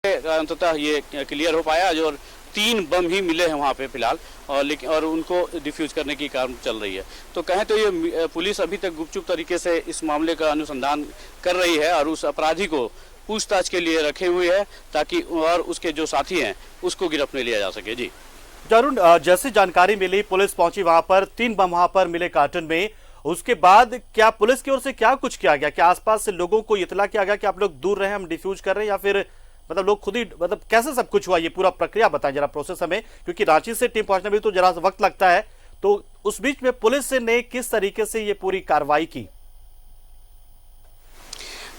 अंततः ये क्लियर हो पाया जो 3 बम ही मिले हैं वहाँ पे फिलहाल और उनको डिफ्यूज करने की काम चल रही है। तो कहें तो ये पुलिस अभी तक गुपचुप तरीके से इस मामले का अनुसंधान कर रही है और उस अपराधी को पूछताछ के लिए रखे हुए है ताकि और उसके जो साथी हैं उसको गिरफ्त में लिया जा सके। जी अरुण, जैसी जानकारी मिली पुलिस पहुंची वहां पर, 3 बम वहां पर मिले कार्टन में। उसके बाद क्या पुलिस की ओर से क्या कुछ किया गया? क्या आसपास से लोगों को इतला किया गया कि आप लोग दूर रहे, हम डिफ्यूज कर रहे हैं, या फिर मतलब लोग खुद ही कैसे सब कुछ हुआ? ये पूरा प्रक्रिया बताएं जरा, प्रोसेस हमें, क्योंकि रांची से टीम पहुंचने में तो जरा वक्त लगता है। तो उस बीच में पुलिस ने किस तरीके से ये पूरी कार्रवाई की?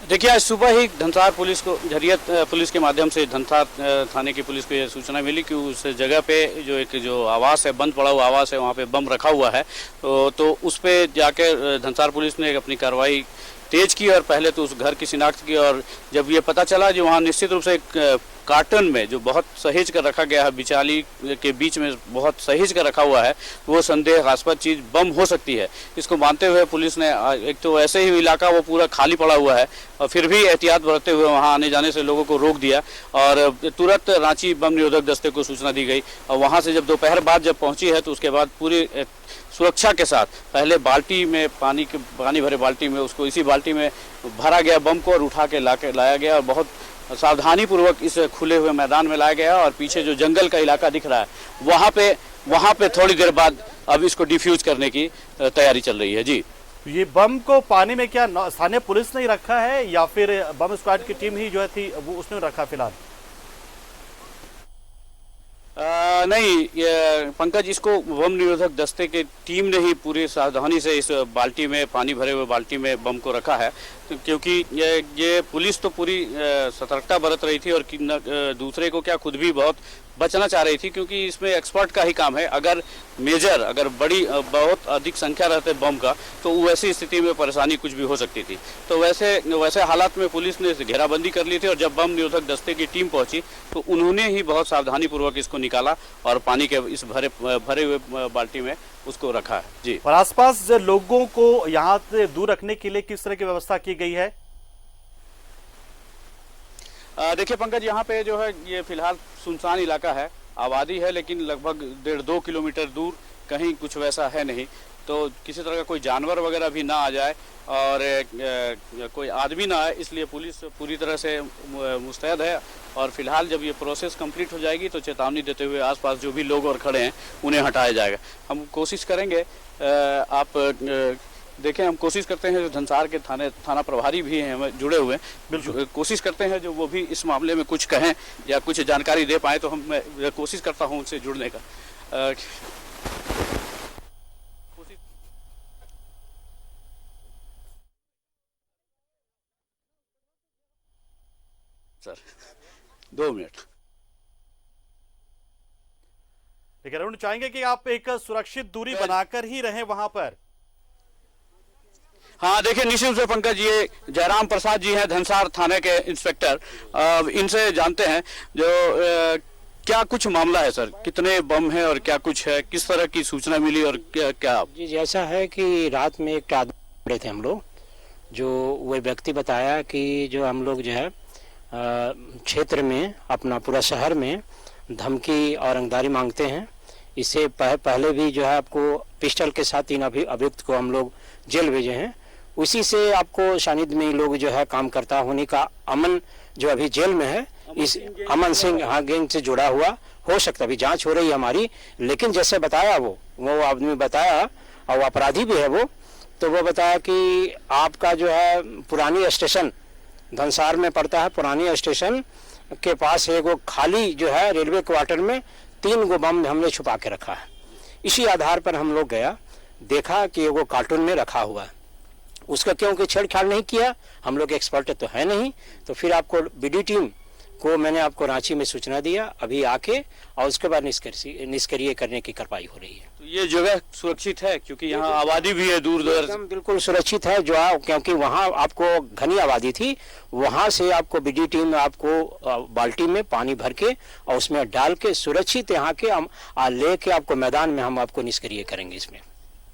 देखिए, आज सुबह ही धनसार पुलिस को झरियत पुलिस के माध्यम से धनसार थाने की पुलिस को यह सूचना मिली कि उस जगह पे जो आवास है, बंद पड़ा हुआ आवास है, वहाँ पे बम रखा हुआ है। तो उस पे जाकर धनसार पुलिस ने अपनी कार्रवाई तेज की और पहले तो उस घर की शिनाख्त की। और जब ये पता चला जो वहाँ निश्चित रूप से एक कार्टन में जो बहुत सहेज कर रखा गया है, बिचाली के बीच में बहुत सहेज कर रखा हुआ है, वो संदेहास्पद चीज़ बम हो सकती है। इसको मानते हुए पुलिस ने एक तो ऐसे ही इलाका वो पूरा खाली पड़ा हुआ है और फिर भी एहतियात बरतते हुए वहाँ आने जाने से लोगों को रोक दिया और तुरंत रांची बम निरोधक दस्ते को सूचना दी गई। और वहाँ से जब दोपहर बाद जब पहुँची है तो उसके बाद पूरी सुरक्षा के साथ पहले बाल्टी में पानी भरे बाल्टी में उसको इसी बाल्टी में भरा गया बम को और उठा के लाया गया और बहुत सावधानी पूर्वक इस खुले हुए मैदान में लाया गया। और पीछे जो जंगल का इलाका दिख रहा है वहाँ पे थोड़ी देर बाद अब इसको डिफ्यूज करने की तैयारी चल रही है। जी, ये बम को पानी में क्या स्थानीय पुलिस ने रखा है या फिर बम स्क्वाड की टीम ही जो थी वो उसने रखा? फिलहाल नहीं, पंकज, इसको बम निरोधक दस्ते के टीम ने ही पूरी सावधानी से इस बाल्टी में, पानी भरे हुए बाल्टी में बम को रखा है, क्योंकि ये पुलिस तो पूरी सतर्कता बरत रही थी और दूसरे को क्या खुद भी बहुत बचना चाह रही थी, क्योंकि इसमें एक्सपर्ट का ही काम है। अगर बड़ी बहुत अधिक संख्या रहते बम का तो वैसी स्थिति में परेशानी कुछ भी हो सकती थी। तो वैसे हालात में पुलिस ने घेराबंदी कर ली थी और जब बम निरोधक दस्ते की टीम पहुंची तो उन्होंने ही बहुत सावधानी पूर्वक इसको निकाला और पानी के इस भरे हुए बाल्टी में उसको रखा है। जी, और आसपास लोगों को यहाँ से दूर रखने के लिए किस तरह की व्यवस्था की गई है? देखिए पंकज, यहाँ पे जो है ये फिलहाल सुनसान इलाका है, आबादी है, लेकिन लगभग 1.5-2 किलोमीटर दूर कहीं कुछ वैसा है नहीं, तो किसी तरह का कोई जानवर वगैरह भी ना आ जाए और कोई आदमी ना आए, इसलिए पुलिस पूरी तरह से मुस्तैद है। और फिलहाल जब ये प्रोसेस कंप्लीट हो जाएगी तो चेतावनी देते हुए आसपास जो भी लोग और खड़े हैं उन्हें हटाया जाएगा। हम कोशिश करेंगे, आप देखें, हम कोशिश करते हैं, जो धनसार के थाना प्रभारी भी हैं हमें जुड़े हुए, कोशिश करते हैं जो वो भी इस मामले में कुछ कहें या कुछ जानकारी दे पाए, तो हम कोशिश करता हूं उनसे जुड़ने का। Sir 2 minute. लेकिन अरुण, चाहेंगे कि आप एक सुरक्षित दूरी बनाकर ही रहें वहां पर। हाँ, देखिए, निश्चित रूप से पंकज, ये जयराम प्रसाद जी हैं, धनसार थाने के इंस्पेक्टर। इनसे जानते हैं जो क्या कुछ मामला है सर, कितने बम हैं और क्या कुछ है, किस तरह की सूचना मिली और क्या? जी, जैसा है कि रात में एक आदमी पड़े थे हम लोग, जो वो व्यक्ति बताया कि जो हम लोग जो है क्षेत्र में, अपना पूरा शहर में धमकी और रंगदारी मांगते हैं। इससे पहले भी जो है आपको पिस्टल के साथ 3 अभियुक्त को हम लोग जेल भेजे हैं। उसी से आपको सानिध्य में लोग जो है काम करता होने का, अमन जो अभी जेल में है, इस अमन सिंह, हाँ, गैंग से जुड़ा हुआ हो सकता है। अभी जांच हो रही है हमारी, लेकिन जैसे बताया वो आदमी बताया, और वो अपराधी भी है तो वो बताया कि आपका जो है पुरानी स्टेशन धनसार में पड़ता है, पुरानी स्टेशन के पास एक वो खाली जो है रेलवे क्वार्टर में 3 गो बम हमने छुपा के रखा है। इसी आधार पर हम लोग गया, देखा कि वो कार्टून में रखा हुआ है, उसका क्योंकि छेड़छाड़ नहीं किया, हम लोग एक्सपर्ट तो है नहीं, तो फिर आपको बीडी टीम को मैंने आपको रांची में सूचना दिया, अभी आके और उसके बाद निष्क्रिय करने की कार्रवाई हो रही है। तो ये जगह सुरक्षित है क्योंकि यहाँ आबादी भी है दूर दराज? बिल्कुल सुरक्षित है, क्योंकि वहाँ आपको घनी आबादी थी, वहाँ से आपको बीडी टीम आपको बाल्टी में पानी भर के और उसमें डाल के सुरक्षित यहाँ के ले के आपको मैदान में हम आपको निष्क्रिय करेंगे इसमें।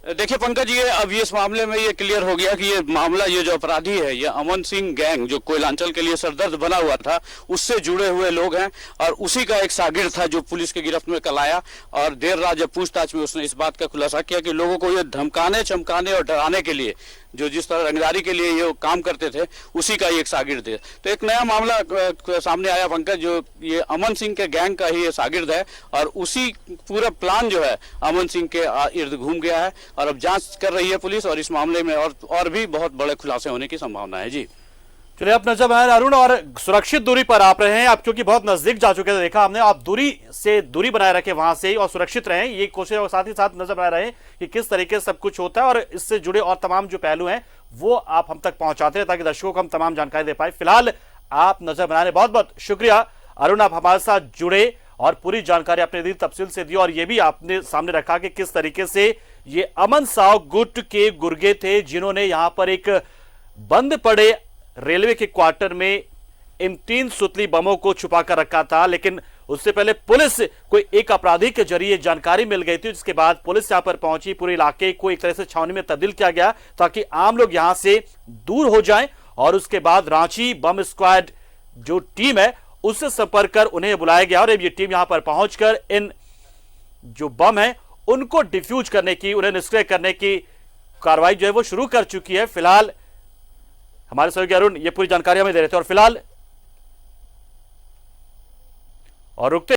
देखिए पंकज, ये अब इस मामले में ये क्लियर हो गया कि ये मामला, ये जो अपराधी है, ये अमन सिंह गैंग जो कोयलांचल के लिए सरदर्द बना हुआ था, उससे जुड़े हुए लोग हैं और उसी का एक शागिर्द था जो पुलिस की गिरफ्त में कल आया। और देर रात जब पूछताछ में उसने इस बात का खुलासा किया कि लोगों को ये धमकाने, चमकाने और डराने के लिए, जो जिस तरह रंगदारी के लिए ये काम करते थे, उसी का ही एक शागिर्द है। तो एक नया मामला सामने आया पंकज, जो ये अमन सिंह के गैंग का ही ये शागिर्द है और उसी पूरा प्लान जो है अमन सिंह के इर्द घूम गया है और अब जांच कर रही है पुलिस और इस मामले में और भी बहुत बड़े खुलासे होने की संभावना है। जी चलिए, आप नजर बनाए अरुण, और सुरक्षित दूरी पर आप रहे हैं। आप क्योंकि बहुत नजदीक जा चुके थे, देखा हमने, आप दूरी बनाए रखें वहां से और सुरक्षित रहें, ये कोशिश, और साथ ही साथ नजर बनाए रहे कि किस तरीके से सब कुछ होता है और इससे जुड़े और तमाम जो पहलू हैं वो आप हम तक पहुंचाते हैं ताकि दर्शकों को हम तमाम जानकारी दे पाए। फिलहाल आप नजर बनाने, बहुत बहुत शुक्रिया अरुण, आप हमारे साथ जुड़े और पूरी जानकारी आपने दी, तफसील से दी, और ये भी आपने सामने रखा कि किस तरीके से ये अमन साव गुट के गुर्गे थे जिन्होंने यहां पर एक बंद पड़े रेलवे के क्वार्टर में इन 3 सुतली बमों को छुपा कर रखा था। लेकिन उससे पहले पुलिस कोई एक अपराधी के जरिए जानकारी मिल गई थी, जिसके बाद पुलिस यहां पर पहुंची, पूरे इलाके को एक तरह से छावनी में तब्दील किया गया ताकि आम लोग यहां से दूर हो जाएं। और उसके बाद रांची बम स्क्वाड जो टीम है उससे संपर्क कर उन्हें बुलाया गया और ये टीम यहां पर पहुंचकर इन जो बम है उनको डिफ्यूज करने की, उन्हें निष्क्रिय करने की कार्रवाई जो है वो शुरू कर चुकी है। फिलहाल हमारे सहयोगी अरुण ये पूरी जानकारी हमें दे रहे थे और फिलहाल और रुकते